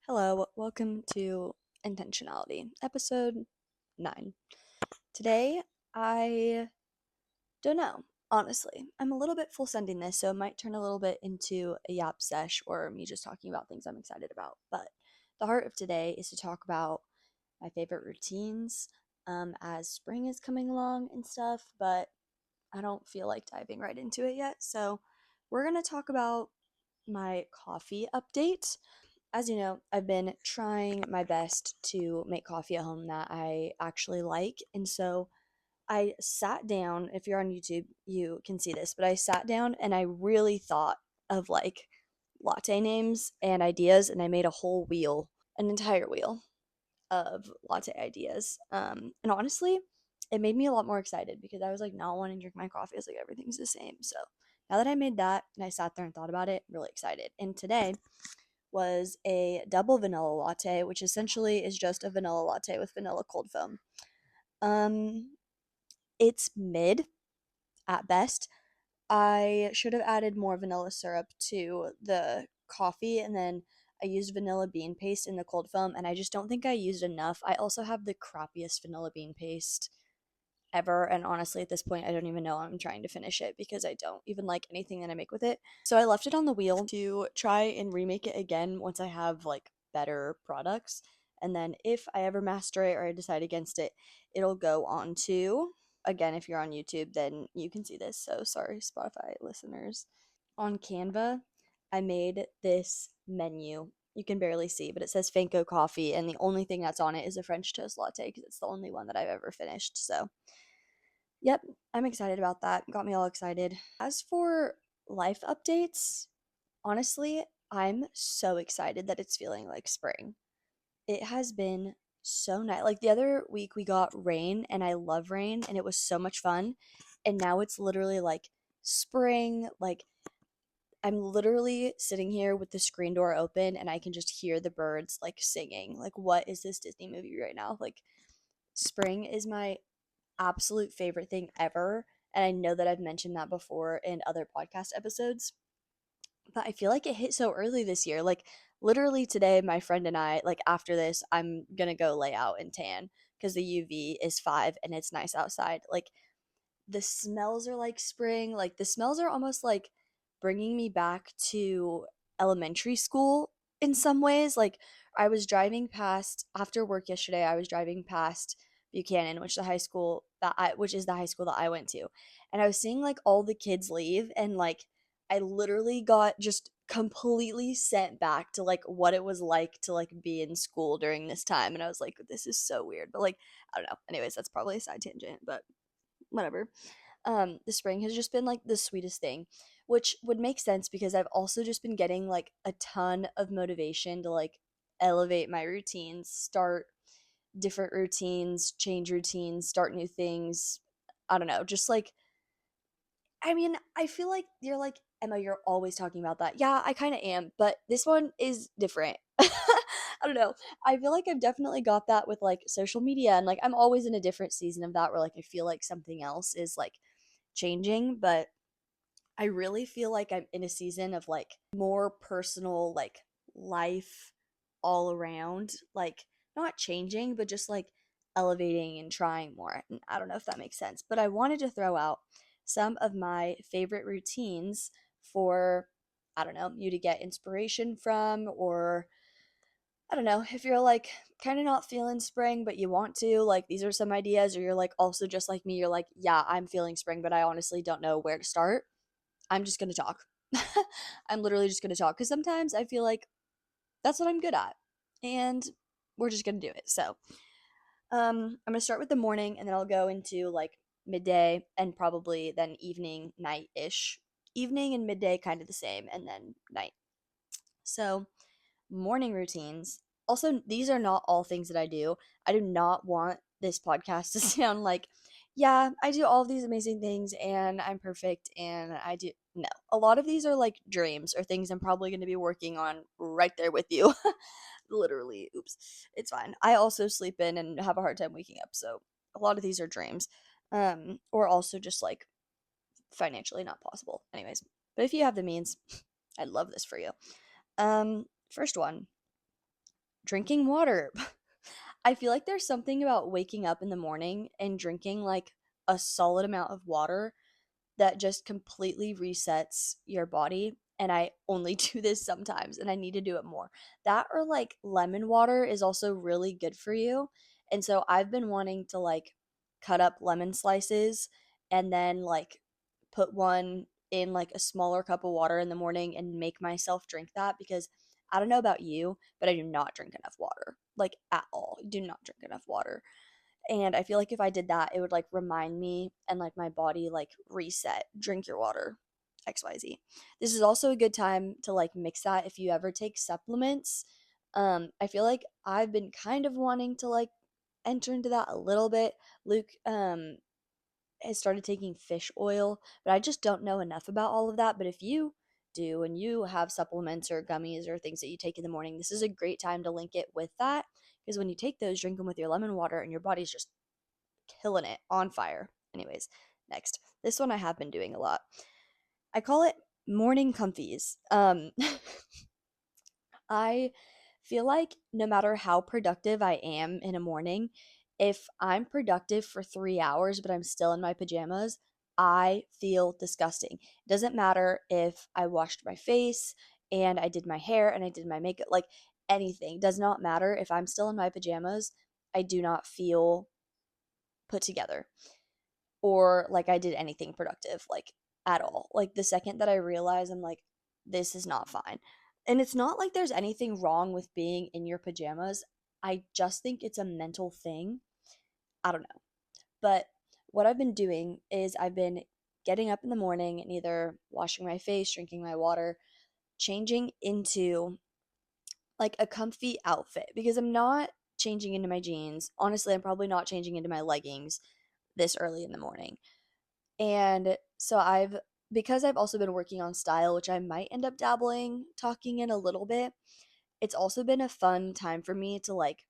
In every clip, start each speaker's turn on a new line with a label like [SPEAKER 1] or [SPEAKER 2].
[SPEAKER 1] Hello, welcome to Intentionality, episode 9. Today, I don't know, honestly. I'm a little bit full sending this, so it might turn a little bit into a yap sesh or me just talking about things I'm excited about. But the heart of today is to talk about my favorite routines as spring is coming along and stuff, but I don't feel like diving right into it yet. So, we're going to talk about my coffee update. As you know, I've been trying my best to make coffee at home that I actually like. And so I sat down, if you're on YouTube, you can see this, but I sat down and I really thought of like latte names and ideas, and I made a whole wheel, an entire wheel of latte ideas. And honestly, it made me a lot more excited because I was like not wanting to drink my coffee. I was like, everything's the same. So now that I made that and I sat there and thought about it, I'm really excited. And today, was a double vanilla latte, which essentially is just a vanilla latte with vanilla cold foam. Um, it's mid at best. I should have added more vanilla syrup to the coffee, and then I used vanilla bean paste in the cold foam, and I just don't think I used enough. I also have the crappiest vanilla bean paste ever, and honestly at this point I don't even know I'm trying to finish it because I don't even like anything that I make with it. So I left it on the wheel to try and remake it again once I have like better products, and then if I ever master it or I decide against it, it'll go on to, again, if you're on YouTube then you can see this, so sorry Spotify listeners. On Canva I made this menu. You can barely see, but it says Fanco coffee, and the only thing that's on it is a French toast latte because it's the only one that I've ever finished. So yep, I'm excited about that. Got me all excited. As for life updates, honestly, I'm so excited that it's feeling like spring. It has been so nice. Like the other week, we got rain, and I love rain, and it was so much fun. And now it's literally like spring. Like I'm literally sitting here with the screen door open, and I can just hear the birds like singing. Like, what is this Disney movie right now? Like, spring is my absolute favorite thing ever. And I know that I've mentioned that before in other podcast episodes, but I feel like it hit so early this year. Like, literally today, my friend and I, like, after this, I'm gonna go lay out and tan because the UV is 5 and it's nice outside. Like, the smells are like spring. Like, the smells are almost like bringing me back to elementary school in some ways. Like, I was driving past after work yesterday, I was driving past Buchanan, which is the high school that I went to. And I was seeing like all the kids leave, and like I literally got just completely sent back to like what it was like to like be in school during this time. And I was like, this is so weird. But like, I don't know. Anyways, that's probably a side tangent, but whatever. The spring has just been like the sweetest thing, which would make sense because I've also just been getting like a ton of motivation to like elevate my routines, start different routines, change routines, start new things. I don't know, just like, I mean, I feel like you're like, Emma, you're always talking about that. Yeah, I kind of am, but this one is different. I don't know. I feel like I've definitely got that with like social media, and like I'm always in a different season of that where like I feel like something else is like changing, but I really feel like I'm in a season of like more personal, like life all around, like not changing, but just like elevating and trying more. And I don't know if that makes sense, but I wanted to throw out some of my favorite routines for, I don't know, you to get inspiration from, or I don't know, if you're like kind of not feeling spring, but you want to, like, these are some ideas, or you're like also just like me, you're like, yeah, I'm feeling spring, but I honestly don't know where to start. I'm just going to talk. I'm literally just going to talk because sometimes I feel like that's what I'm good at. And we're just going to do it. So, I'm going to start with the morning, and then I'll go into like midday and probably then evening, night ish. Evening and midday kind of the same, and then night. So, morning routines. Also, these are not all things that I do. I do not want this podcast to sound like, yeah, I do all of these amazing things and I'm perfect and I do. No, a lot of these are like dreams or things I'm probably going to be working on right there with you. Literally, oops, it's fine. I also sleep in and have a hard time waking up, so a lot of these are dreams, or also just like financially not possible. Anyways, but if you have the means, I'd love this for you. First one, drinking water. I feel like there's something about waking up in the morning and drinking like a solid amount of water that just completely resets your body. And I only do this sometimes and I need to do it more. That or like lemon water is also really good for you. And so I've been wanting to like cut up lemon slices and then like put one in like a smaller cup of water in the morning and make myself drink that because I don't know about you, but I do not drink enough water. Like at all. I do not drink enough water. And I feel like if I did that, it would like remind me and like my body like reset, drink your water, XYZ. This is also a good time to like mix that if you ever take supplements. I feel like I've been kind of wanting to like enter into that a little bit. Luke has started taking fish oil, but I just don't know enough about all of that. But if you do and you have supplements or gummies or things that you take in the morning, this is a great time to link it with that because when you take those, drink them with your lemon water and your body's just killing it, on fire. Anyways, next. This one I have been doing a lot. I call it morning comfies. I feel like no matter how productive I am in a morning, if I'm productive for 3 hours but I'm still in my pajamas, I feel disgusting. It doesn't matter if I washed my face and I did my hair and I did my makeup, like anything. It does not matter. If I'm still in my pajamas, I do not feel put together or like I did anything productive, like at all. Like the second that I realize I'm like, this is not fine. And it's not like there's anything wrong with being in your pajamas. I just think it's a mental thing. I don't know. But what I've been doing is I've been getting up in the morning and either washing my face, drinking my water, changing into like a comfy outfit because I'm not changing into my jeans. Honestly, I'm probably not changing into my leggings this early in the morning. And so because I've also been working on style, which I might end up dabbling, talking in a little bit, it's also been a fun time for me to like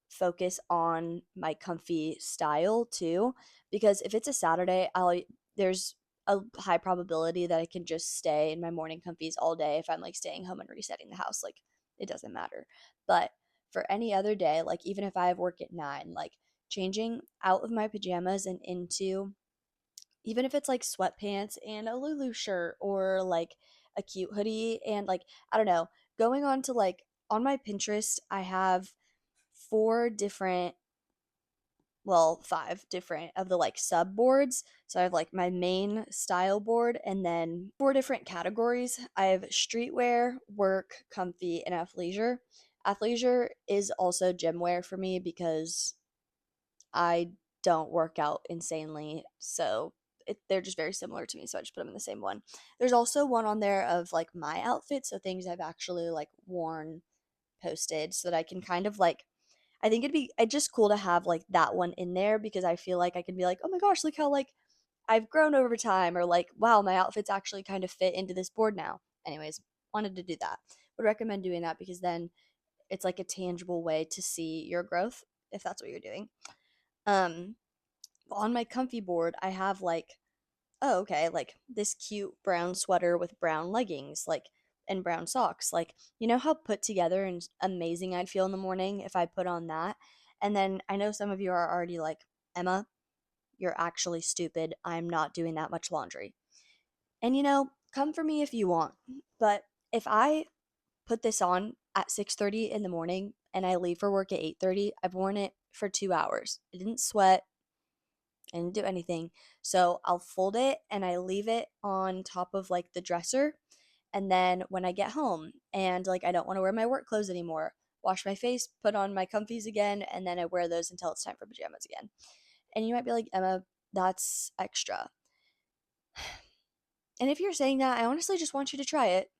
[SPEAKER 1] focus on my comfy style too. Because if it's a Saturday, there's a high probability that I can just stay in my morning comfies all day if I'm like staying home and resetting the house. Like it doesn't matter. But for any other day, like even if I have work at 9, like changing out of my pajamas and into even if it's like sweatpants and a Lulu shirt or like a cute hoodie and like I don't know, going on to like on my Pinterest, I have 4 different, well, 5 different of the like sub boards. So I have like my main style board and then 4 different categories. I have streetwear, work, comfy, and athleisure. Athleisure is also gym wear for me because I don't work out insanely, so they're just very similar to me, so I just put them in the same one. There's also one on there of like my outfits, so things I've actually like worn, posted, so that I can kind of like. I think it's just cool to have like that one in there because I feel like I can be like, oh my gosh, look how like I've grown over time, or like, wow, my outfits actually kind of fit into this board now. Anyways, wanted to do that. Would recommend doing that because then it's like a tangible way to see your growth if that's what you're doing. Um, on my comfy board, I have like, oh, okay, like this cute brown sweater with brown leggings, like, and brown socks. Like, you know how put together and amazing I'd feel in the morning if I put on that? And then I know some of you are already like, Emma, you're actually stupid. I'm not doing that much laundry. And come for me if you want. But if I put this on at 6:30 in the morning and I leave for work at 8:30, I've worn it for 2 hours. I didn't sweat. I didn't do anything. So I'll fold it and I leave it on top of like the dresser. And then when I get home and like I don't want to wear my work clothes anymore, wash my face, put on my comfies again, and then I wear those until it's time for pajamas again. And you might be like, Emma, that's extra. And if you're saying that, I honestly just want you to try it.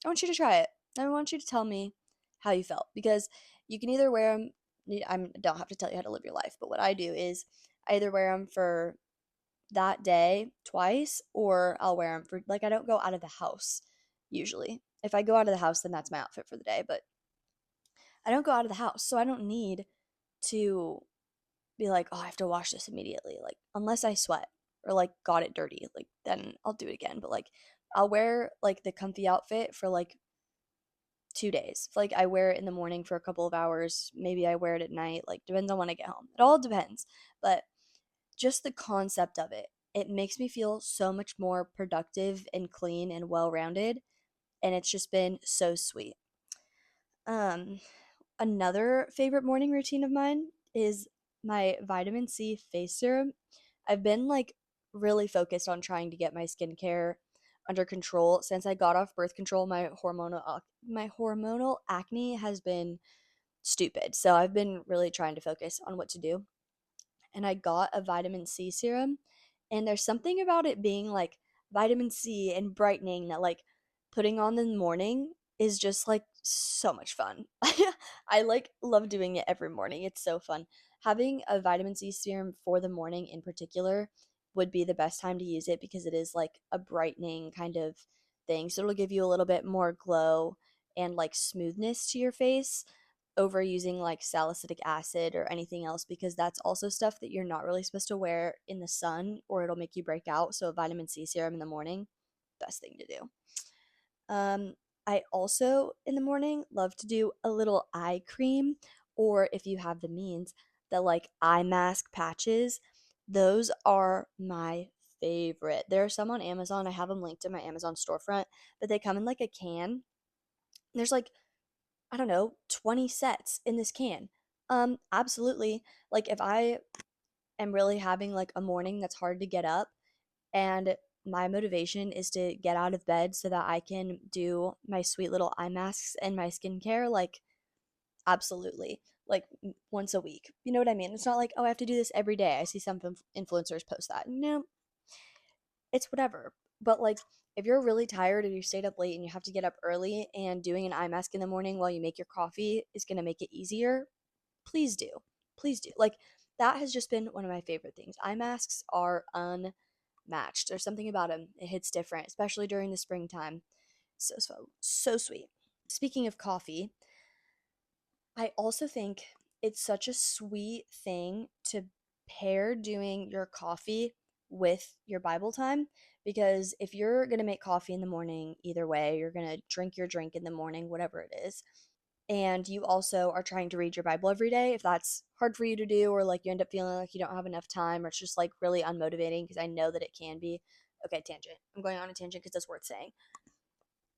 [SPEAKER 1] I want you to try it. I want you to tell me how you felt because you can either wear them. I don't have to tell you how to live your life, but what I do is I either wear them for that day twice or I'll wear them for like I don't go out of the house usually. If I go out of the house then that's my outfit for the day, but I don't go out of the house, so I don't need to be like, "Oh, I have to wash this immediately." Like unless I sweat or like got it dirty, like then I'll do it again, but like I'll wear like the comfy outfit for like 2 days. Like I wear it in the morning for a couple of hours. Maybe I wear it at night. Like depends on when I get home. It all depends. But just the concept of it, it makes me feel so much more productive and clean and well-rounded, and it's just been so sweet. Um Another favorite morning routine of mine is my vitamin C face serum. I've been like really focused on trying to get my skincare under control since I got off birth control. My hormonal acne has been stupid. So I've been really trying to focus on what to do, and I got a vitamin C serum. And there's something about it being like vitamin C and brightening that, like, putting on in the morning is just like so much fun. I like love doing it every morning. It's so fun. Having a vitamin C serum for the morning in particular would be the best time to use it because it is like a brightening kind of thing. So it'll give you a little bit more glow and like smoothness to your face over using like salicylic acid or anything else, because that's also stuff that you're not really supposed to wear in the sun or it'll make you break out. So a vitamin C serum in the morning, best thing to do. Um I also in the morning love to do a little eye cream, or if you have the means, the like eye mask patches. Those are my favorite. There are some on Amazon. I have them linked in my Amazon storefront, but they come in like a can. There's like, I don't know, 20 sets in this can. Absolutely. Like if I am really having like a morning that's hard to get up and my motivation is to get out of bed so that I can do my sweet little eye masks and my skincare, like absolutely. Like once a week. You know what I mean? It's not like, oh, I have to do this every day. I see some influencers post that. No, it's whatever. But like if you're really tired or you stayed up late and you have to get up early and doing an eye mask in the morning while you make your coffee is going to make it easier, please do. Please do. Like that has just been one of my favorite things. Eye masks are unmatched. There's something about them. It hits different, especially during the springtime. So sweet. Speaking of coffee, I also think it's such a sweet thing to pair doing your coffee with your Bible time, because if you're going to make coffee in the morning, either way, you're going to drink your drink in the morning, whatever it is, and you also are trying to read your Bible every day, if that's hard for you to do, or like you end up feeling like you don't have enough time, or it's just like really unmotivating, because I know that it can be. Okay, tangent. I'm going on a tangent because it's worth saying.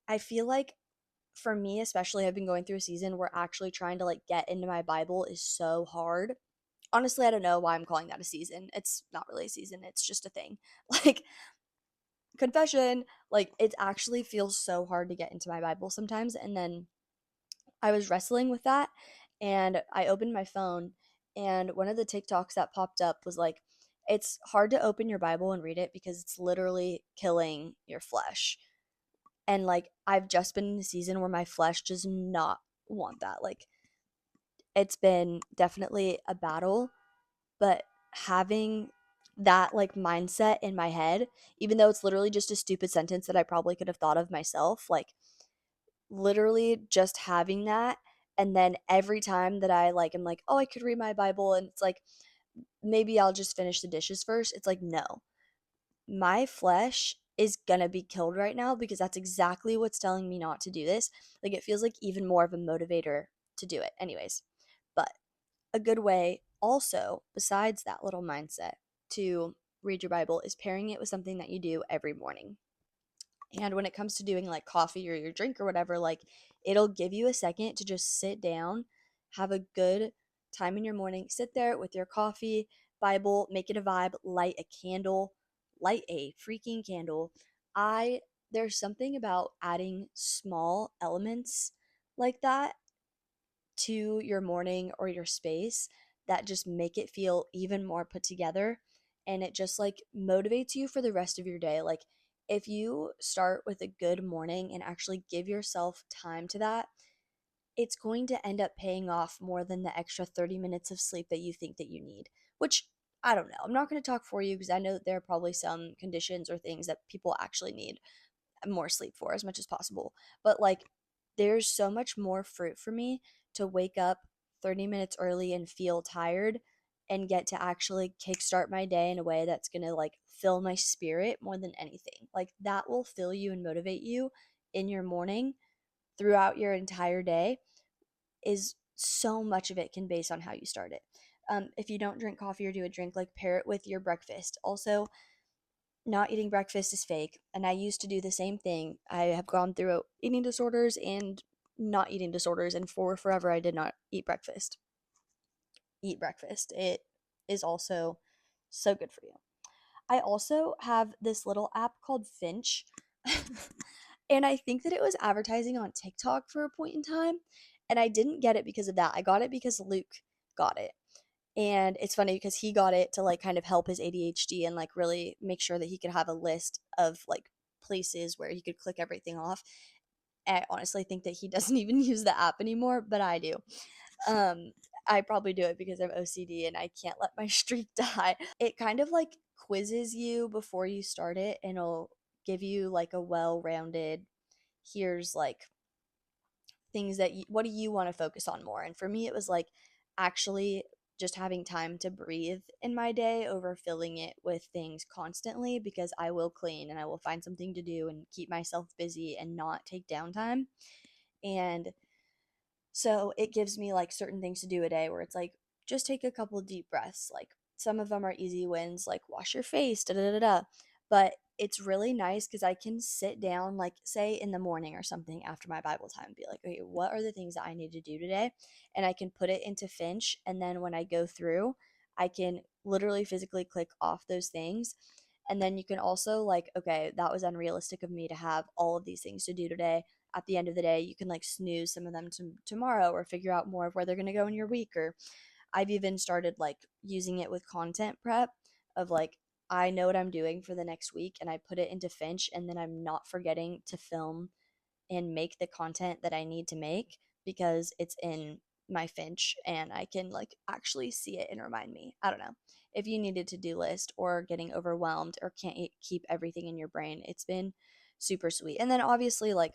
[SPEAKER 1] I feel like for me, especially, I've been going through a season where actually trying to like get into my Bible is so hard. Honestly, I don't know why I'm calling that a season. It's not really a season, it's just a thing. Like, confession, like, it actually feels so hard to get into my Bible sometimes. And then I was wrestling with that and I opened my phone, and one of the TikToks that popped up was like, it's hard to open your Bible and read it because it's literally killing your flesh. And like I've just been in a season where my flesh does not want that. Like it's been definitely a battle, but having that like mindset in my head, even though it's literally just a stupid sentence that I probably could have thought of myself, like literally just having that. And then every time that I like am like, oh, I could read my Bible, and it's like maybe I'll just finish the dishes first. It's like, no, my flesh is gonna be killed right now because that's exactly what's telling me not to do this. Like it feels like even more of a motivator to do it. Anyways, but a good way also, besides that little mindset to read your Bible, is pairing it with something that you do every morning. And when it comes to doing like coffee or your drink or whatever, like it'll give you a second to just sit down, have a good time in your morning, sit there with your coffee, Bible, make it a vibe, light a candle, light a freaking candle. I There's something about adding small elements like that to your morning or your space that just make it feel even more put together, and it just like motivates you for the rest of your day. Like if you start with a good morning and actually give yourself time to that, it's going to end up paying off more than the extra 30 minutes of sleep that you think that you need, which I don't know. I'm not going to talk for you because I know that there are probably some conditions or things that people actually need more sleep for as much as possible. But like there's so much more fruit for me to wake up 30 minutes early and feel tired and get to actually kickstart my day in a way that's going to like fill my spirit more than anything. Like that will fill you and motivate you in your morning throughout your entire day is so much of it can base on how you start it. If you don't drink coffee or do a drink, like pair it with your breakfast. Also, not eating breakfast is fake, and I used to do the same thing. I have gone through eating disorders and not eating disorders, and for forever I did not eat breakfast. Eat breakfast. It is also so good for you. I also have this little app called Finch. And I think that it was advertising on TikTok for a point in time. And I didn't get it because of that. I got it because Luke got it. And it's funny because he got it to like kind of help his ADHD and like really make sure that he could have a list of like places where he could click everything off. I honestly think that he doesn't even use the app anymore, but I do. Um, I probably do it because I'm OCD and I can't let my streak die. It kind of like quizzes you before you start it and it'll give you like a well-rounded, here's like things that what do you want to focus on more? And for me it was like actually just having time to breathe in my day over filling it with things constantly, because I will clean and I will find something to do and keep myself busy and not take downtime. And so it gives me like certain things to do a day where it's like just take a couple deep breaths. Like some of them are easy wins, like wash your face, da da da da. But it's really nice because I can sit down, like say in the morning or something after my Bible time, and be like, okay, what are the things that I need to do today? And I can put it into Finch. And then when I go through, I can literally physically click off those things. And then you can also, like, okay, that was unrealistic of me to have all of these things to do today. At the end of the day, you can like snooze some of them to tomorrow or figure out more of where they're going to go in your week. Or I've even started like using it with content prep of like, I know what I'm doing for the next week and I put it into Finch, and then I'm not forgetting to film and make the content that I need to make because it's in my Finch and I can like actually see it and remind me. I don't know. If you need a to-do list or getting overwhelmed or can't keep everything in your brain, it's been super sweet. And then obviously like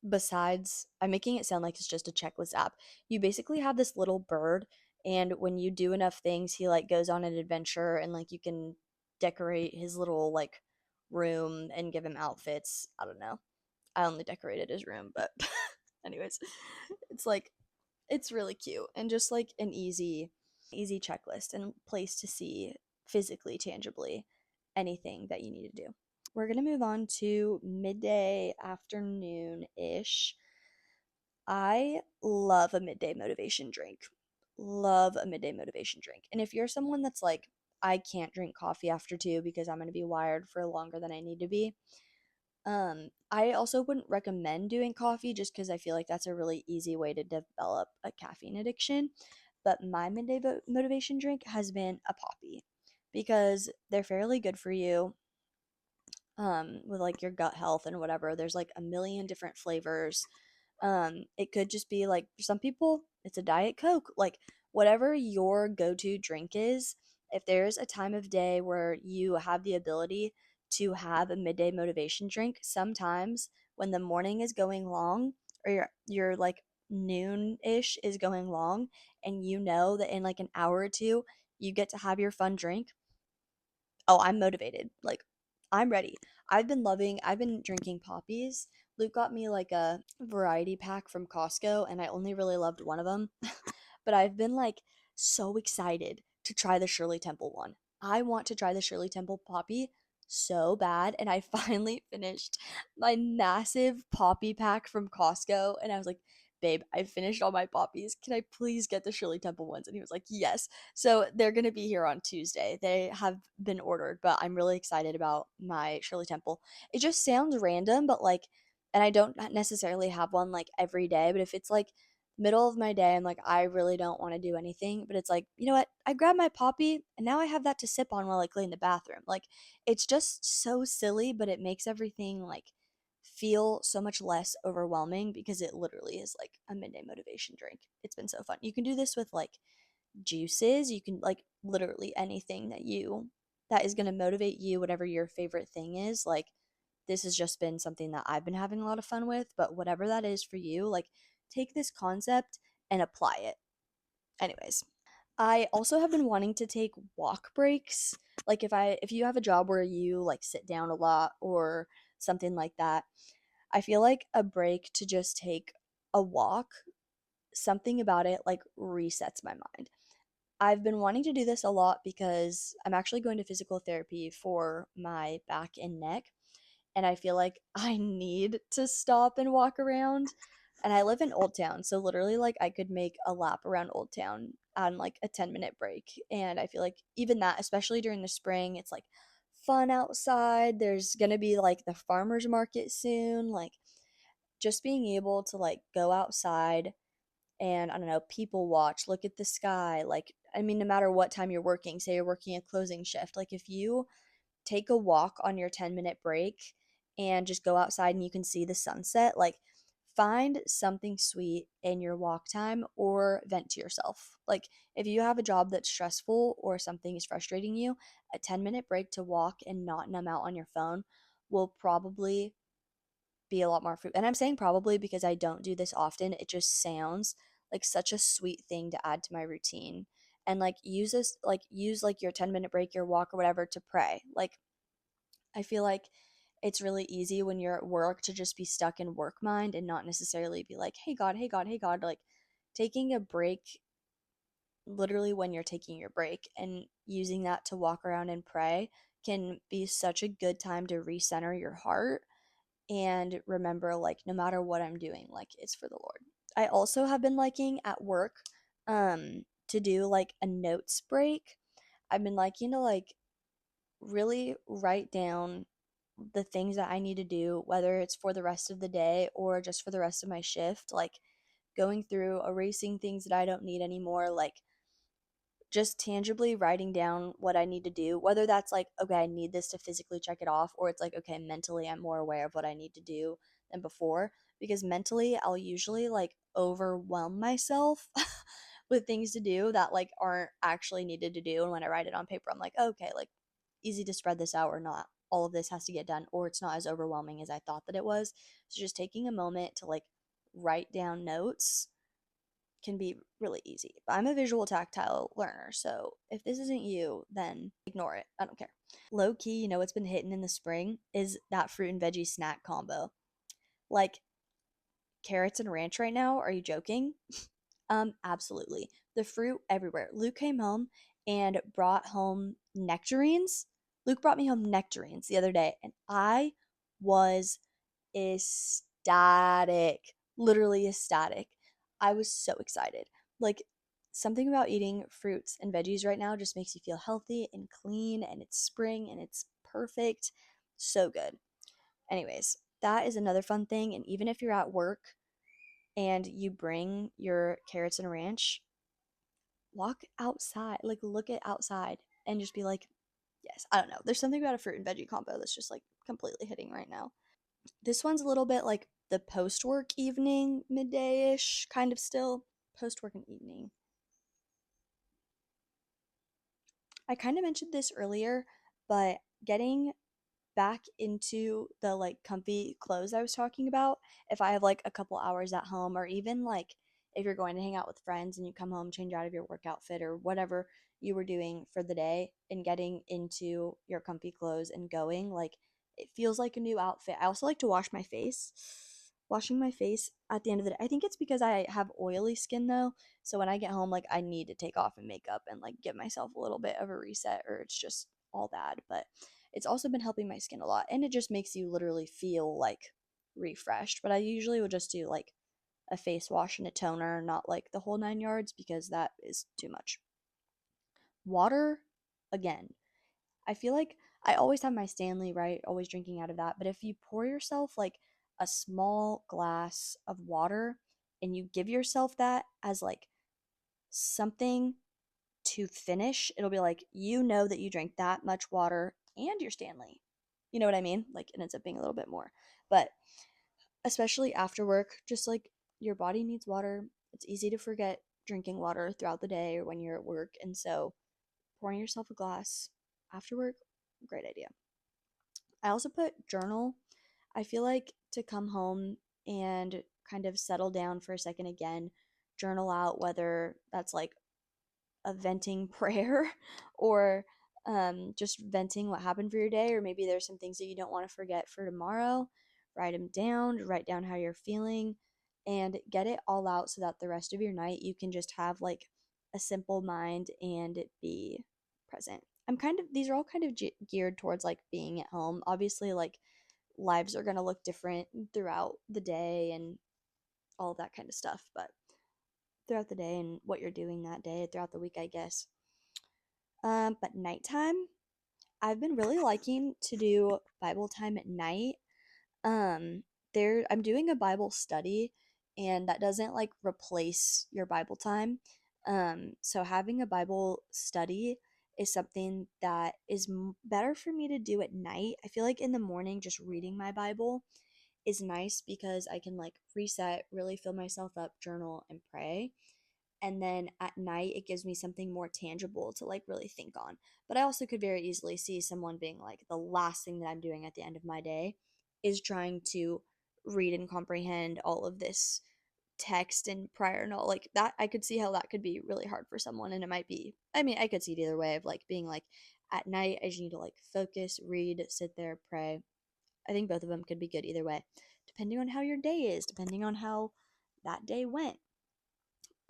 [SPEAKER 1] besides, I'm making it sound like it's just a checklist app. You basically have this little bird, and when you do enough things, he like goes on an adventure, and like you can decorate his little like room and give him outfits. I don't know. I only decorated his room, but anyways, it's like it's really cute and just like an easy checklist and place to see physically, tangibly anything that you need to do. We're going to move on to midday, afternoon ish. I love a midday motivation drink. Love a midday motivation drink. And if you're someone that's like, I can't drink coffee after 2 because I'm going to be wired for longer than I need to be, I also wouldn't recommend doing coffee just because I feel like that's a really easy way to develop a caffeine addiction. But my midday motivation drink has been a poppy because they're fairly good for you, with like your gut health and whatever. There's like a million different flavors. It could just be like for some people, it's a Diet Coke. Like whatever your go-to drink is, if there's a time of day where you have the ability to have a midday motivation drink, sometimes when the morning is going long or your like noon-ish is going long and you know that in like an hour or two you get to have your fun drink, oh, I'm motivated. Like, I'm ready. I've been drinking poppies. Luke got me like a variety pack from Costco, and I only really loved one of them. But I've been like so excited to try the Shirley Temple one. I want to try the Shirley Temple poppy so bad, and I finally finished my massive poppy pack from Costco, and I was like, babe, I finished all my poppies. Can I please get the Shirley Temple ones? And he was like, yes. So they're going to be here on Tuesday. They have been ordered, but I'm really excited about my Shirley Temple. It just sounds random, but like, and I don't necessarily have one like every day, but if it's like middle of my day, I'm like, I really don't want to do anything, but it's like, you know what? I grab my poppy and now I have that to sip on while I clean the bathroom. Like, it's just so silly, but it makes everything like feel so much less overwhelming because it literally is like a midday motivation drink. It's been so fun. You can do this with like juices, you can like literally anything that is going to motivate you, whatever your favorite thing is. Like this has just been something that I've been having a lot of fun with, but whatever that is for you, like take this concept and apply it. Anyways, I also have been wanting to take walk breaks. Like if you have a job where you like sit down a lot or something like that, I feel like a break to just take a walk, something about it like resets my mind. I've been wanting to do this a lot because I'm actually going to physical therapy for my back and neck, and I feel like I need to stop and walk around. And I live in Old Town, so literally like I could make a lap around Old Town on like a 10-minute break. And I feel like even that, especially during the spring, it's like fun outside. There's going to be like the farmers market soon, like just being able to like go outside and I don't know, people watch, look at the sky. Like, I mean, no matter what time you're working, say you're working a closing shift, like if you take a walk on your 10-minute break and just go outside and you can see the sunset, like find something sweet in your walk time or vent to yourself. Like if you have a job that's stressful or something is frustrating you, a 10-minute break to walk and not numb out on your phone will probably be a lot more fruit. And I'm saying probably because I don't do this often. It just sounds like such a sweet thing to add to my routine. And like use like your 10-minute break, your walk or whatever to pray. Like I feel like it's really easy when you're at work to just be stuck in work mind and not necessarily be like, "Hey God, hey God, hey God." Like taking a break literally when you're taking your break and using that to walk around and pray can be such a good time to recenter your heart and remember like no matter what I'm doing, like it's for the Lord. I also have been liking at work to do like a notes break. I've been liking to like really write down the things that I need to do, whether it's for the rest of the day or just for the rest of my shift, like going through erasing things that I don't need anymore, like just tangibly writing down what I need to do, whether that's like, okay, I need this to physically check it off, or it's like, okay, mentally I'm more aware of what I need to do than before. Because mentally, I'll usually like overwhelm myself with things to do that like aren't actually needed to do. And when I write it on paper, I'm like, okay, like easy to spread this out, or not all of this has to get done, or it's not as overwhelming as I thought that it was. So just taking a moment to like write down notes can be really easy. But I'm a visual tactile learner, so if this isn't you, then ignore it. I don't care. Low key, you know what's been hitting in the spring is that fruit and veggie snack combo. Like carrots and ranch right now, are you joking? Absolutely. The fruit everywhere. Luke came home and brought home nectarines. Luke brought me home nectarines the other day, and I was ecstatic. Literally ecstatic. I was so excited. Like, something about eating fruits and veggies right now just makes you feel healthy and clean, and it's spring and it's perfect. So good. Anyways, that is another fun thing. And even if you're at work and you bring your carrots and ranch, walk outside, like look at outside and just be like, yes, I don't know. There's something about a fruit and veggie combo that's just like completely hitting right now. This one's a little bit like the post work evening, midday ish, kind of still. Post work and evening. I kind of mentioned this earlier, but getting back into the like comfy clothes I was talking about, if I have like a couple hours at home, or even like if you're going to hang out with friends and you come home, change out of your work outfit or whatever you were doing for the day, and getting into your comfy clothes and going, like it feels like a new outfit. I also like to wash my face. Washing my face at the end of the day. I think it's because I have oily skin though. So when I get home, like I need to take off and makeup and like give myself a little bit of a reset, or it's just all bad. But it's also been helping my skin a lot, and it just makes you literally feel like refreshed. But I usually would just do like a face wash and a toner, not like the whole 9 yards, because that is too much. Water, again, I feel like I always have my Stanley, right? Always drinking out of that. But if you pour yourself like a small glass of water and you give yourself that as like something to finish, it'll be like you know that you drank that much water and your Stanley. You know what I mean? Like it ends up being a little bit more. But especially after work, just like your body needs water. It's easy to forget drinking water throughout the day or when you're at work. And so pouring yourself a glass after work, great idea. I also put journal. I feel like to come home and kind of settle down for a second again, journal out, whether that's like a venting prayer or just venting what happened for your day, or maybe there's some things that you don't want to forget for tomorrow. write them down, write down how you're feeling, and get it all out so that the rest of your night you can just have like a simple mind and be present. These are all kind of geared towards like being at home. Obviously, like lives are going to look different throughout the day and all that kind of stuff, but throughout the day and what you're doing that day, throughout the week, I guess. But nighttime, I've been really liking to do Bible time at night. Um, I'm doing a Bible study, and that doesn't like replace your Bible time. So having a Bible study is something that is better for me to do at night. I feel like in the morning, just reading my Bible is nice because I can like reset, really fill myself up, journal, and pray. And then at night, it gives me something more tangible to like really think on. But I also could very easily see someone being like, the last thing that I'm doing at the end of my day is trying to read and comprehend all of this text and prior and all like that. I could see how that could be really hard for someone, and it might be, I mean, I could see it either way of like being like, at night I just need to like focus, read, sit there, pray. I think both of them could be good either way, depending on how your day is, depending on how that day went.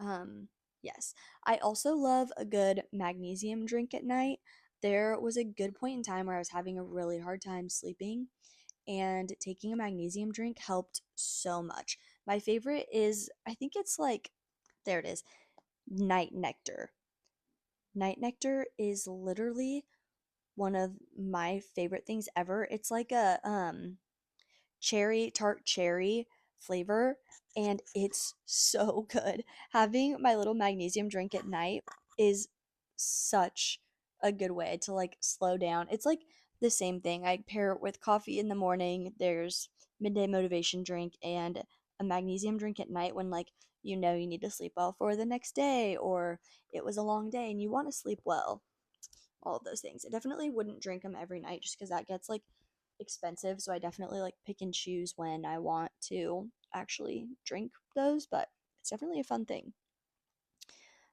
[SPEAKER 1] um, yes. I also love a good magnesium drink at night. There was a good point in time where I was having a really hard time sleeping, and taking a magnesium drink helped so much. My favorite is, I think it's like, there it is, night nectar. Night nectar is literally one of my favorite things ever. It's like a tart cherry flavor, and it's so good. Having my little magnesium drink at night is such a good way to like slow down. It's like the same thing. I pair it with coffee in the morning. There's midday motivation drink and a magnesium drink at night when like you need to sleep well for the next day, or it was a long day and you want to sleep well. All of those things. I definitely wouldn't drink them every night just because that gets like expensive. So I definitely like pick and choose when I want to actually drink those, but it's definitely a fun thing.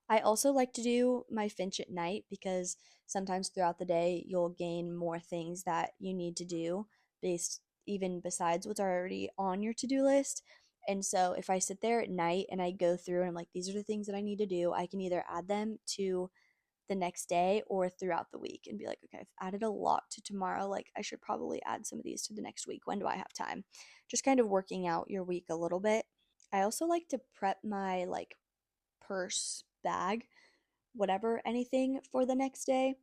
[SPEAKER 1] I also like to do my Finch at night because sometimes throughout the day you'll gain more things that you need to do based even besides what's already on your to-do list. And so if I sit there at night and I go through and I'm like, these are the things that I need to do, I can either add them to the next day or throughout the week and be like, okay, I've added a lot to tomorrow. Like, I should probably add some of these to the next week. When do I have time? Just kind of working out your week a little bit. I also like to prep my like purse, bag, whatever, anything for the next day.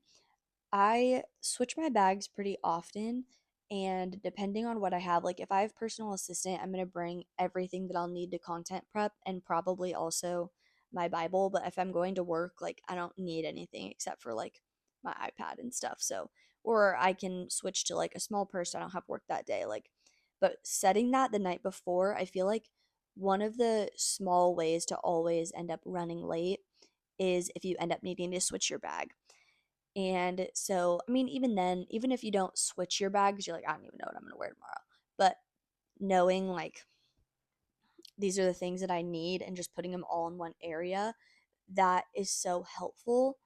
[SPEAKER 1] I switch my bags pretty often, and depending on what I have, like if I have personal assistant, I'm going to bring everything that I'll need to content prep and probably also my Bible. But if I'm going to work, like I don't need anything except for like my iPad and stuff. So, or I can switch to like a small purse. So I don't have work that day. Like, but setting that the night before, I feel like one of the small ways to always end up running late is if you end up needing to switch your bag. And so, I mean, even then, even if you don't switch your bags, you're like, I don't even know what I'm going to wear tomorrow. But knowing like these are the things that I need and just putting them all in one area, that is so helpful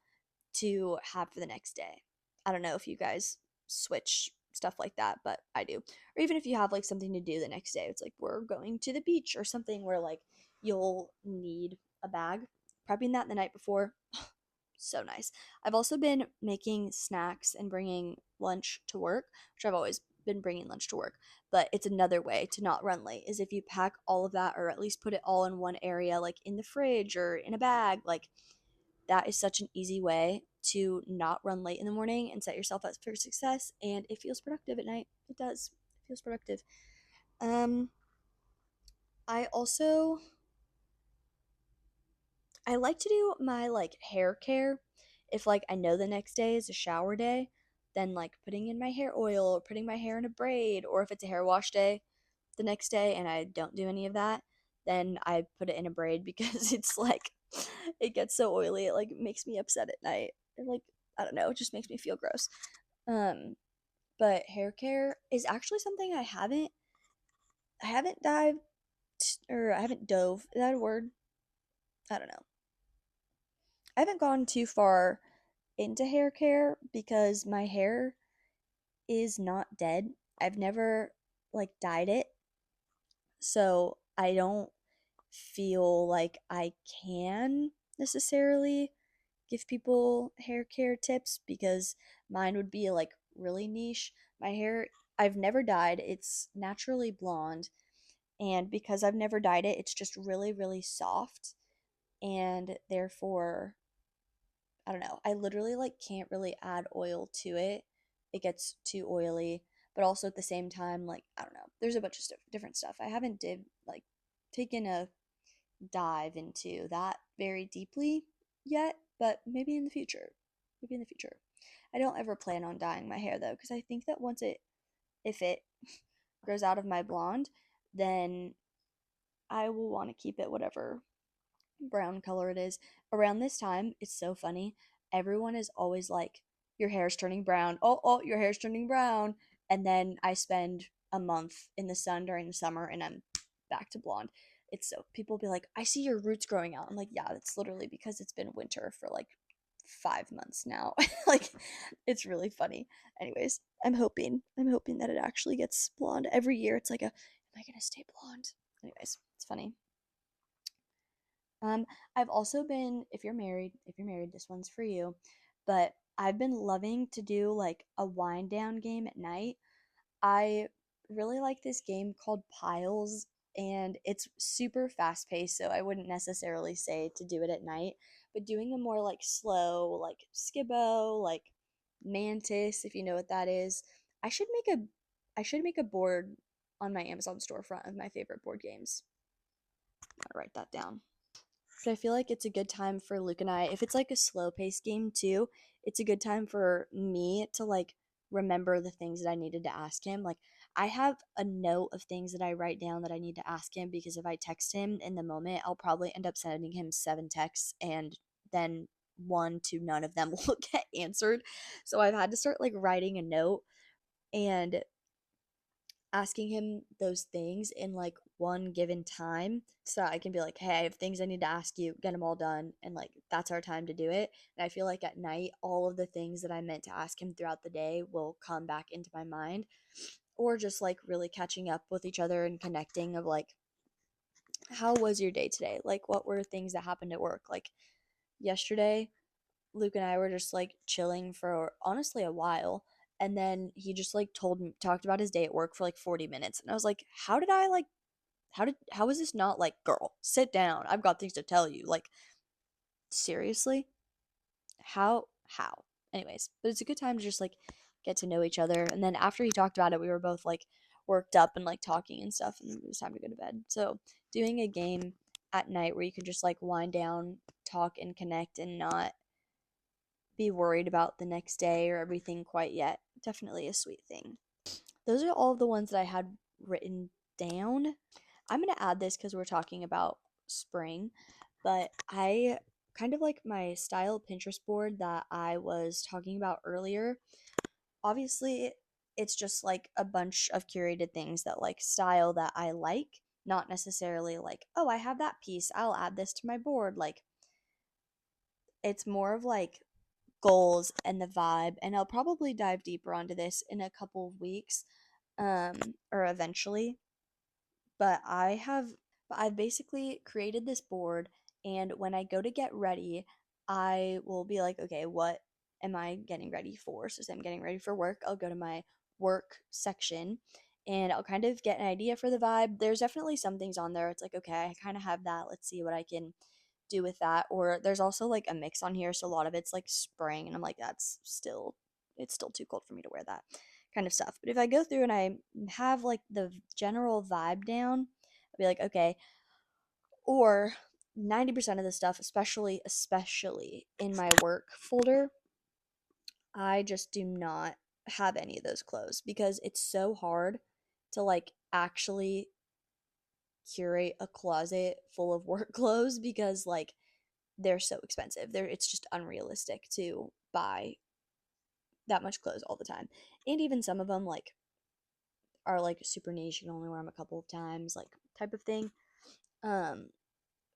[SPEAKER 1] to have for the next day. I don't know if you guys switch stuff like that, but I do. Or even if you have like something to do the next day, it's like we're going to the beach or something where like you'll need a bag. Prepping that the night before, so nice. I've also been making snacks and bringing lunch to work, which I've always been bringing lunch to work. But it's another way to not run late is if you pack all of that or at least put it all in one area, like in the fridge or in a bag. Like that is such an easy way to not run late in the morning and set yourself up for success. And it feels productive at night. It does. It feels productive. Um, I also I like to do my like hair care. If like I know the next day is a shower day, then like putting in my hair oil or putting my hair in a braid, or if it's a hair wash day the next day and I don't do any of that, then I put it in a braid because it's like it gets so oily, it like makes me upset at night. It like, I don't know, it just makes me feel gross. Um but hair care is actually something I haven't dived, or I haven't dove, is that a word? I don't know. I haven't gone too far into hair care because my hair is not dead. I've never like dyed it. So I don't feel like I can necessarily give people hair care tips because mine would be like really niche. My hair, I've never dyed, it's naturally blonde. And because I've never dyed it, it's just really, really soft. And therefore, I don't know. I literally like can't really add oil to it. It gets too oily, but also at the same time, like I don't know. There's a bunch of different stuff. I haven't did like taken a dive into that very deeply yet, but maybe in the future. Maybe in the future. I don't ever plan on dyeing my hair though, because I think that if it grows out of my blonde, then I will want to keep it whatever brown color it is. Around this time, it's so funny. Everyone is always like, your hair's turning brown. Oh, your hair's turning brown. And then I spend a month in the sun during the summer and I'm back to blonde. It's so people be like, I see your roots growing out. I'm like, yeah, that's literally because it's been winter for like 5 months now. Like, it's really funny. Anyways, I'm hoping that it actually gets blonde every year. It's like am I gonna stay blonde? Anyways, it's funny. Um, I've also been, if you're married, this one's for you. But I've been loving to do like a wind down game at night. I really like this game called Piles, and it's super fast paced, so I wouldn't necessarily say to do it at night. But doing a more like slow, like Skibbo, like Mantis, if you know what that is. I should make a I should make a board on my Amazon storefront of my favorite board games. Gotta write that down. But I feel like it's a good time for Luke and I, if it's like a slow paced game too, it's a good time for me to like remember the things that I needed to ask him. Like, I have a note of things that I write down that I need to ask him because if I text him in the moment, I'll probably end up sending him 7 texts and then one to none of them will get answered. So I've had to start like writing a note and asking him those things in like one given time so I can be like, hey, I have things I need to ask you, get them all done, and like that's our time to do it. And I feel like at night, all of the things that I meant to ask him throughout the day will come back into my mind, or just like really catching up with each other and connecting of like, how was your day today? Like, what were things that happened at work? Like, yesterday, Luke and I were just like chilling for honestly a while. And then he just like talked about his day at work for like 40 minutes. And I was like, how is this not like, girl, sit down. I've got things to tell you. Like, seriously? How? Anyways, but it's a good time to just like get to know each other. And then after he talked about it, we were both like worked up and like talking and stuff. And it was time to go to bed. So doing a game at night where you can just like wind down, talk, and connect and not be worried about the next day or everything quite yet. Definitely a sweet thing. Those are all of the ones that I had written down. I'm going to add this because we're talking about spring, but I kind of like my style Pinterest board that I was talking about earlier. Obviously, it's just like a bunch of curated things that like style that I like, not necessarily like, oh, I have that piece, I'll add this to my board. Like, it's more of like goals and the vibe, and I'll probably dive deeper onto this in a couple of weeks or eventually. But I've basically created this board, and when I go to get ready, I will be like, okay, what am I getting ready for? So, say I'm getting ready for work, I'll go to my work section and I'll kind of get an idea for the vibe. There's definitely some things on there. It's like, okay, I kind of have that. Let's see what I can do with that. Or there's also like a mix on here, so a lot of it's like spring, and I'm like, it's still too cold for me to wear that kind of stuff. But if I go through and I have like the general vibe down, I'll be like, okay. Or 90% of the stuff, especially in my work folder, I just do not have any of those clothes because it's so hard to like actually curate a closet full of work clothes because like they're so expensive. It's just unrealistic to buy that much clothes all the time. And even some of them like are like super niche, you can only wear them a couple of times, like type of thing. Um,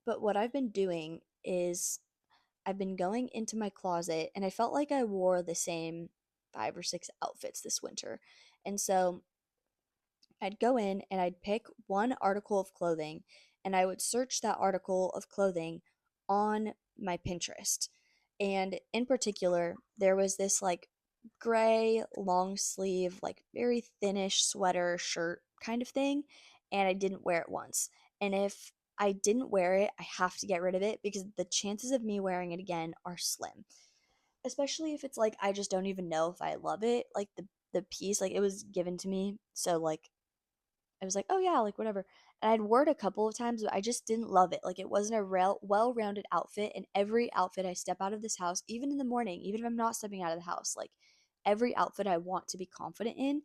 [SPEAKER 1] but what I've been doing is I've been going into my closet and I felt like I wore the same 5 or 6 outfits this winter. And so I'd go in and I'd pick one article of clothing and I would search that article of clothing on my Pinterest. And in particular, there was this like gray long sleeve, like very thinnish sweater shirt kind of thing. And I didn't wear it once. And if I didn't wear it, I have to get rid of it because the chances of me wearing it again are slim. Especially if it's like I just don't even know if I love it. Like the piece, like it was given to me. So like I was like, oh yeah, like whatever. And I'd worn it a couple of times, but I just didn't love it. Like it wasn't a well rounded outfit. And every outfit I step out of this house, even in the morning, even if I'm not stepping out of the house, like every outfit I want to be confident in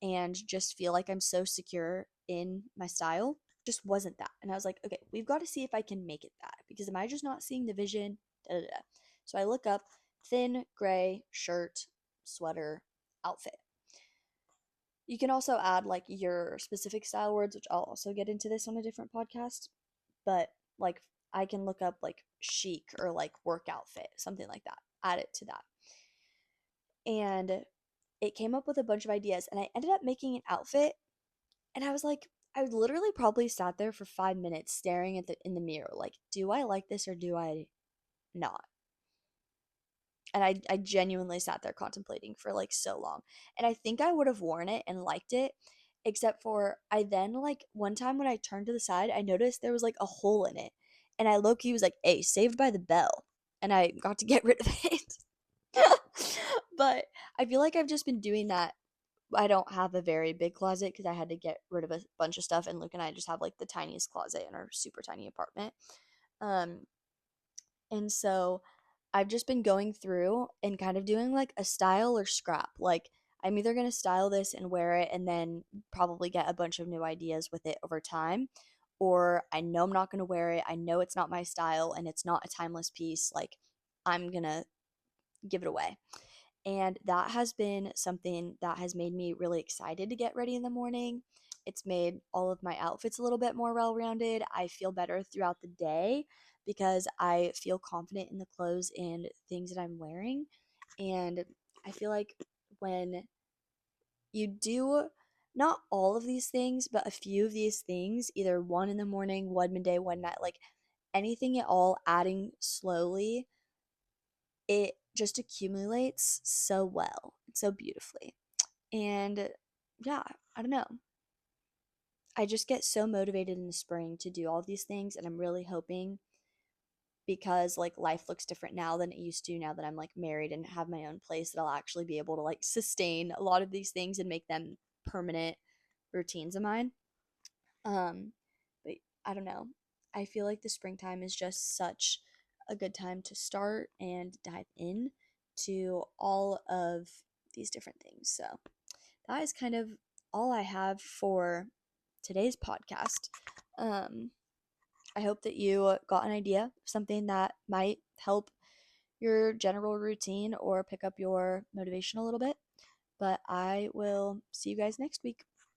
[SPEAKER 1] and just feel like I'm so secure in my style just wasn't that. And I was like, okay, we've got to see if I can make it that because am I just not seeing the vision? Da, da, da. So I look up thin gray shirt, sweater, outfit. You can also add like your specific style words, which I'll also get into this on a different podcast. But like I can look up like chic or like work outfit, something like that. Add it to that. And it came up with a bunch of ideas and I ended up making an outfit and I was like I literally probably sat there for 5 minutes staring at the in the mirror like, do I like this or do I not? And I genuinely sat there contemplating for like so long. And I think I would have worn it and liked it, except for I then like one time when I turned to the side, I noticed there was like a hole in it. And I low key was like, hey, saved by the bell. And I got to get rid of it. But I feel like I've just been doing that. I don't have a very big closet because I had to get rid of a bunch of stuff, and Luke and I just have like the tiniest closet in our super tiny apartment. Um, and so I've just been going through and kind of doing like a style or scrap. Like I'm either going to style this and wear it and then probably get a bunch of new ideas with it over time, or I know I'm not going to wear it. I know it's not my style and it's not a timeless piece. Like I'm going to give it away. And that has been something that has made me really excited to get ready in the morning. It's made all of my outfits a little bit more well rounded. I feel better throughout the day because I feel confident in the clothes and things that I'm wearing. And I feel like when you do not all of these things, but a few of these things, either one in the morning, one midday, one night, like anything at all, adding slowly, it just accumulates so well, so beautifully. And yeah, I don't know. I just get so motivated in the spring to do all these things, and I'm really hoping because like life looks different now than it used to now that I'm like married and have my own place that I'll actually be able to like sustain a lot of these things and make them permanent routines of mine. But I don't know. I feel like the springtime is just such a good time to start and dive in to all of these different things. So that is kind of all I have for today's podcast. Um, I hope that you got an idea of something that might help your general routine or pick up your motivation a little bit. But I will see you guys next week.